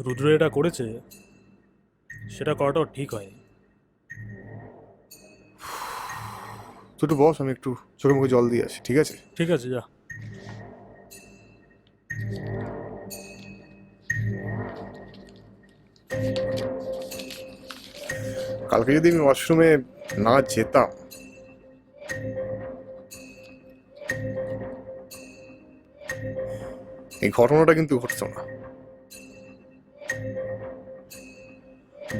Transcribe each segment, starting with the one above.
রুদ্র এটা করেছে, সেটা করাটাও ঠিক হয়নি। তুই একটু বস, আমি একটু চোখে মুখে জল দিয়ে আসি, ঠিক আছে? ঠিক আছে, যা। কালকে যদি আমি ওয়াশরুমে না যেতাম, এই ঘটনাটা কিন্তু ঘটতো না।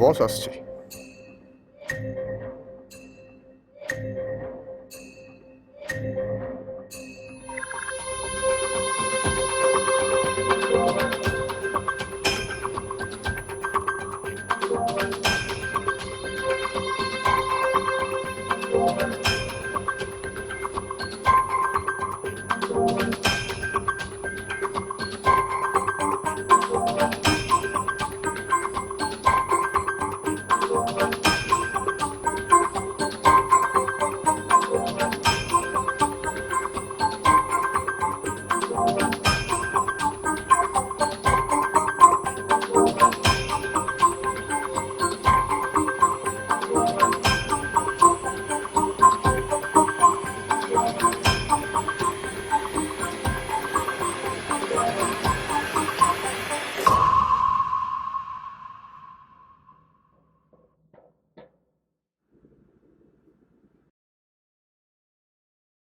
বস আসছে।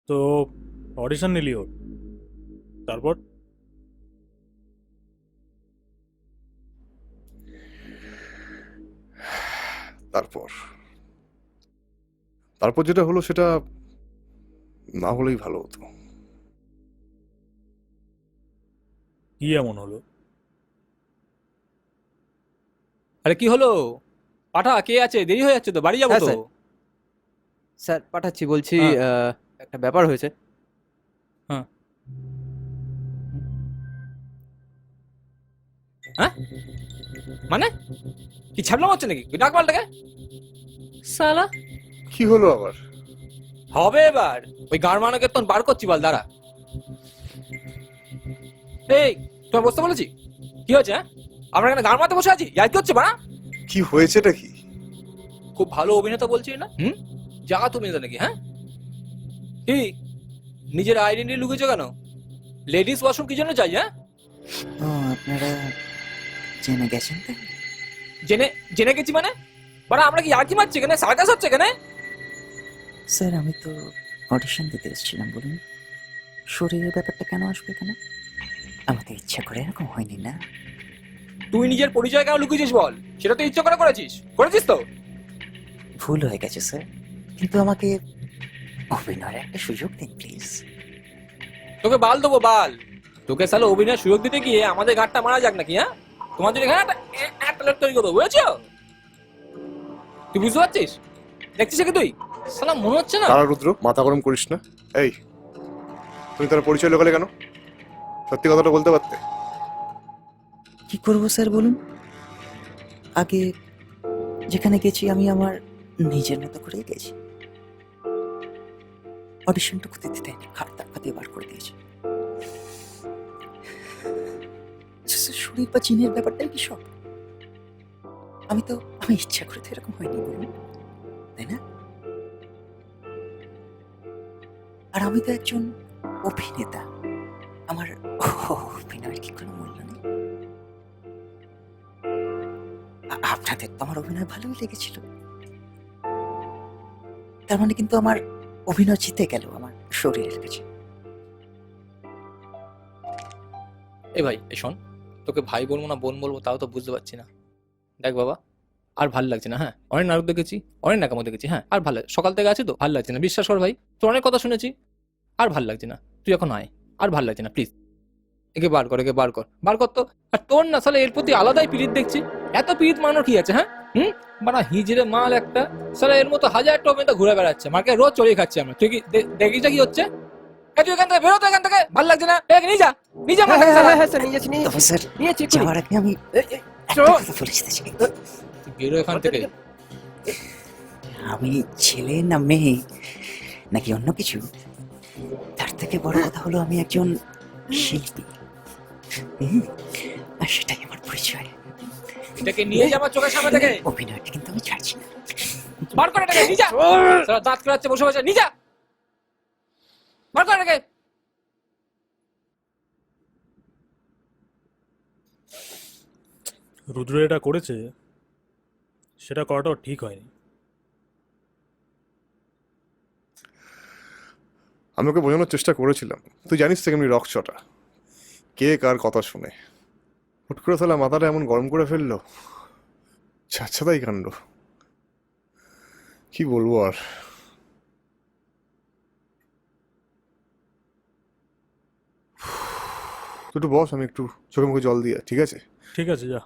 তো অডিশন নিলি ওর, তারপর? তারপর তারপর যেটা হলো সেটা না হলেই ভালো হতো। কি এমন হলো? আরে কি হলো? পাঠা, কে আছে? দেরি হয়ে যাচ্ছে তো, বাড়ি যাবো হ্যাঁ তো। স্যার, স্যার পাঠাচ্ছি, বলছি হ্যাঁ। একটা ব্যাপার হয়েছে। হ্যাঁ। হ্যাঁ মানে কি ছাবলাম হচ্ছে নাকি? ডাক পাল্টাকে সালা। কি হলো আবার? হবে এবার ওই গাড়মানকে তখন বার করছি, বল দাঁড়া। এই তোমার বসতে বলেছি, কি হয়েছে? হ্যাঁ, আমরা এখানে গাড় মারতে বসে আছি, ইয়ার কি হচ্ছে বাড়া? কি হয়েছেটা কি? খুব ভালো অভিনেতা বলছি না, জাগা তুমি নাকি? হ্যাঁ, কি নিজের আইডেন্টি লুকিয়েছো কেন? লেডিস ওয়াশরুম কি জন্য চাই? হ্যাঁ, ও আপনারা জেনে গেছেন তো? জেনে জেনে গেছি মানে? বাড়া আমরা কি আর কি মারছি এখানে? সার্কাস হচ্ছে এখানে? স্যার আমি তো অডিশন দিতে এসেছিলাম, বলুন শরীরের ব্যাপারটা কেন আসবে এখানে? আমাদের ইচ্ছা করে এরকম হয়নি না। তুই নিজের পরিচয় কেন লুকিয়েছিস বল? সেটা তো ইচ্ছা করে করেছিস তো। ভুল হয়ে গেছে স্যার, কিন্তু আমাকে অভিনয়ের একটা সুযোগ দিন প্লিজ। তোকে বাল দেবো বাল। তোকে সালে অভিনয়ের সুযোগ দিতে গিয়ে আমাদের ঘাটটা মারা যাক নাকি? হ্যাঁ, তোমাদের এখানে একটা লোক তৈরি করবো, বুঝেছো? তুই বুঝতে পারছিস? দেখছিস কি তুই? সালা মনে হচ্ছে না। তারা রুদ্র, মাথা গরম করিস না। এই, তুমি তার পরিচয় লোকালে কেন? সত্যি কথাটা বলতে পারতে। কি করবো স্যার বলুন? আগে যেখানে গেছি আমি আমার নিজের মতো করেই গেছি। অডিশনটুকু দিতে দেয়নি, ঘাট ধাক্কা দিয়ে বার করে দিয়েছে। শরীর বা চিনের ব্যাপারটাই কি সব? আমি ইচ্ছা করে তো এরকম হয়নি, বলুন, তাই না? আর আমি তো একজন অভিনেতা, আমার অভিনয়ের কি কোনো মূল্য নেই? আপনাদের তো আমার অভিনয় ভালোই লেগেছিল, তার মানে কিন্তু আমার অভিনয় জিতে গেল আমার শরীরের কাছে। এ ভাই, এ শোন, তোকে ভাই বলবো না বোন বলবো তাও তো বুঝতে পারছি না। দেখ বাবা, আর ভাল লাগছে না। হ্যাঁ, অনেক নাটক দেখেছি, অনেক নাকামো দেখেছি। হ্যাঁ, আর ভালো সকাল থেকে আছি তো ভাল লাগছে না, বিশ্বাস কর ভাই। তোর অনেক কথা শুনেছি, আর ভাল লাগছে না। তুই এখন আয়, আর ভাল লাগছে না, প্লিজ। একে বার কর, একে বার কর, বার কর তো। আর তোর না সালে এর প্রতি আলাদাই পিরিত দেখছি। এত পিরিত মানোর কি আছে? হ্যাঁ, মানে হিজড়ে মাল একটা। সালে এর মতো হাজার টপ মেয়েটা ঘুরে বেড়াচ্ছে, মাকে রোজ চড়িয়ে খাচ্ছে আমরা। তুই কি দেখিস কি হচ্ছে? তুই এখান থেকে বেরো তো, এখান থেকে ভাল লাগছে না। নিয়ে যা, নিয়ে যা আমার কাছে শালা। স্যার নিয়ে যাচ্ছি তবে স্যার নিয়েছি যাওয়ার আগে আমি একটা চলো। কথা বলে যেতে চাই। তুই বেরো এখান থেকে। আমি ছেলে না মেয়ে নাকি অন্য কিছু, তার থেকে বড় কথা হলো আমি একজন শিল্পী। আর সেটাই আমার পরিচয়। এটাকে নিয়ে যা আমার চোখের সামনে থেকে। অভিনয়টা কিন্তু আমি ছাড়ছি না। বার করে এটাকে, নিয়ে যা। সারা দাঁত করাচ্ছে বসে বসে, নিয়ে যা। বার করে এটাকে। রুদ্র এটা করেছে, সেটা করাটাও ঠিক হয়নি। আমি ওকে বোঝানোর চেষ্টা করেছিলাম, তুই জানিস তো কেমনি রকচটা, কে কার কথা শুনে। হুট করে তাহলে মাথাটা এমন গরম করে ফেললো, ছাচ্ছাদাই কাণ্ড। কি বলবো আর। তুই একটু বস, আমি একটু চোখে মুখে জল দিয়ে, ঠিক আছে? ঠিক আছে, যা।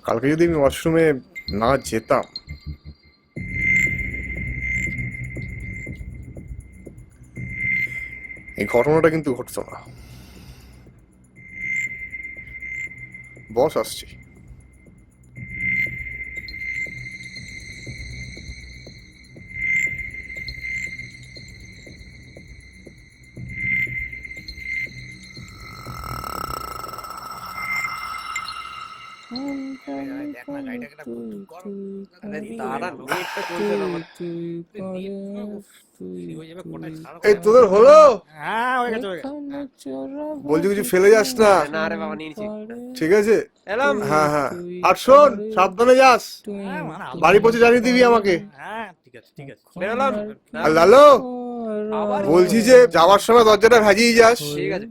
কালকে যদি আমি ওয়াশরুমে না যেতাম, এই ঘটনাটা কিন্তু ঘটতো না। বস আসছি। এই তোদের হলো? বলছি কিছু ফেলে যাস না, না রে বাবা, নিয়েছি। ঠিক আছে? এলাম। হ্যাঁ হ্যাঁ, আর শোন, সাবধানে যাস, বাড়ি পৌঁছে জানিয়ে দিবি আমাকে। ঠিক আছে, ঠিক আছে। বেরোলাম। আর লালো, আবার বলছি যে যাওয়ার সময় দরজাটা ভাজিয়ে যাস। ঠিক আছে।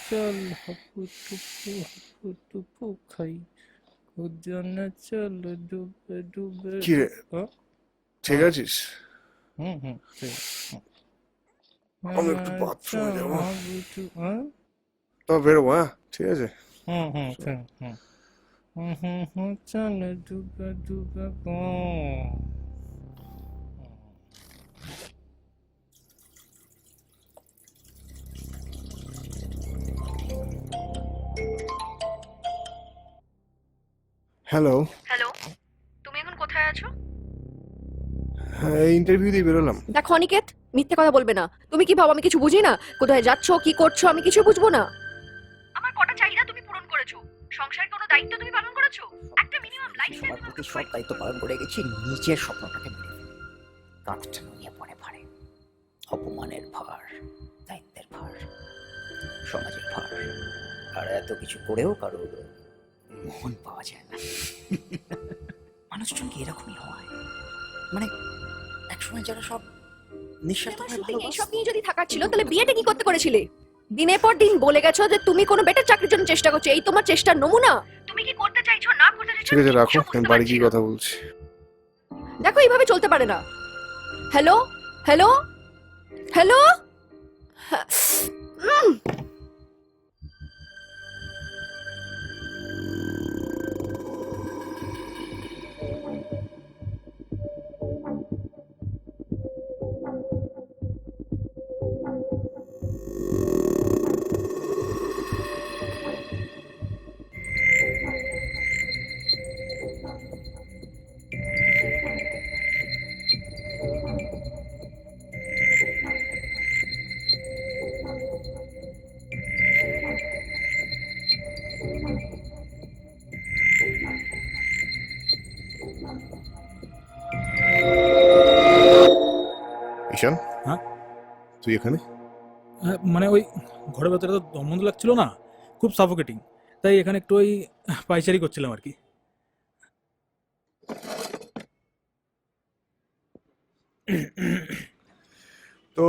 চল হাপুটুপু হাপুটুপু খাই, উজ্জনে চল ডুবে ডুবে। কি রে, ঠিক আছিস? ঠিক। আমি একটু বাথরুমে যাবো, তো বেরোবো। হ্যাঁ ঠিক আছে। চল ডুবে ডুবে গো। হ্যালো, হ্যালো, তুমি এখন কোথায় আছো? হ্যাঁ ইন্টারভিউ দিয়ে বেরোলাম। দেখো অনিকেত, মিথ্যে কথা বলবে না। তুমি কি ভাবো আমি কিছু বুঝি না? কোথায় যাচ্ছো, কি করছো, আমি কিছু বুঝবো না? আমার কটা চাহিদা তুমি পূরণ করেছো, সংসারের কোনো দায়িত্ব তুমি পালন করেছো, একটা মিনিমাম লাইফস্টাইল সবার প্রতি সব দায়িত্ব পালন করে গেছি, নিজের স্বপ্নটাকে মেরে ফেলি। কাঁধটা নুয়ে পড়ে ভারে, অপমানের ভার, দায়িত্বের ভার, সমাজের ভার, আর এত কিছু করেও কারোর মন পাওয়া যায় না। মানুষজন কি এরকমই হয়? মানে একসময় যারা সব নিঃস্বার্থভাবে এইসব ভালোবাসতো, নিয়ে যদি থাকার ছিল তাহলে বিয়েটা কি করতে করেছিলে? দিনের পর দিন বলে গেছো যে তুমি কোনো বেটার চাকরির জন্য চেষ্টা করছো, এই তোমার চেষ্টার নমুনা? তুমি কি করতে চাইছো না করতে চাইছো ঠিক আছে রাখো, কিচ্ছু বুঝতে আমি বাড়ি পারছি গিয়ে না। কথা বলছি। দেখো এইভাবে চলতে পারে না। Hello hello hello. ঈশান, হ্যাঁ? তুই এখানে? মানে ওই ঘরের ভেতরে তো দম বন্ধ লাগছিল না, খুব সাফোকেটিং, তাই এখানে একটু ওই পাইচারি করছিলাম আর কি। তো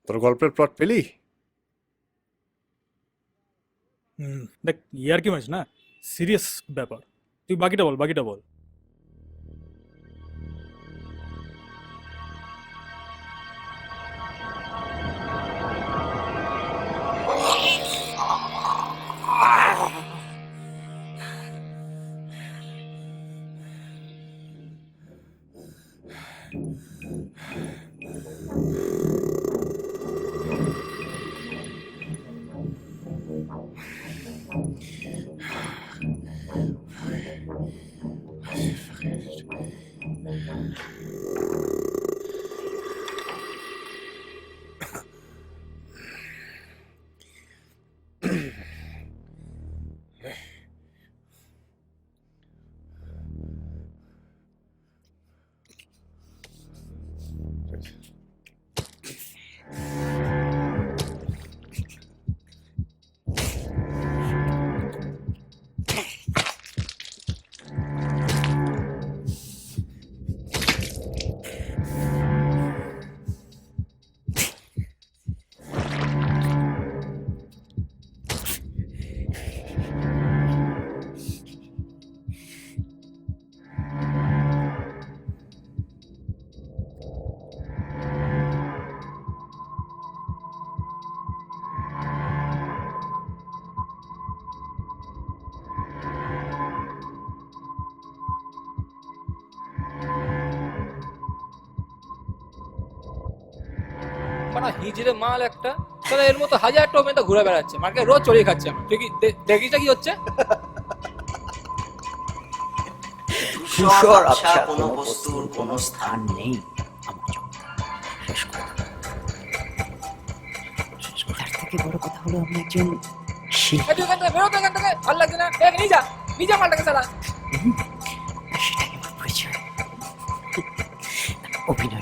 তোর গল্পের প্লট পেলি? দেখ ইয়ার কি মানিস না, সিরিয়াস ব্যাপার। তুই বাকিটা বল, বাকিটা বল। মানে হিজড়ে মাল একটা, তাহলে এর মতো হাজার টোপে তো ঘুরে বেড়াচ্ছে, মার্কে রোজ চড়িয়ে খাচ্ছে। আমার তুই কি দেখিস কি হচ্ছে? ধূসর আবছা কোনো বস্তুর কোনো স্থান নেই আমার জগতে। শেষ কথা, তার থেকে বড় কথা হলো আমি একজন শিল্পী। তুই এখান থেকে বেরোতে, এখান থেকে ভালো লাগছে না। নিয়ে যা, নিয়ে যা মালটাকে সারা। সেটাই আমার পরিচয়। অভিনয়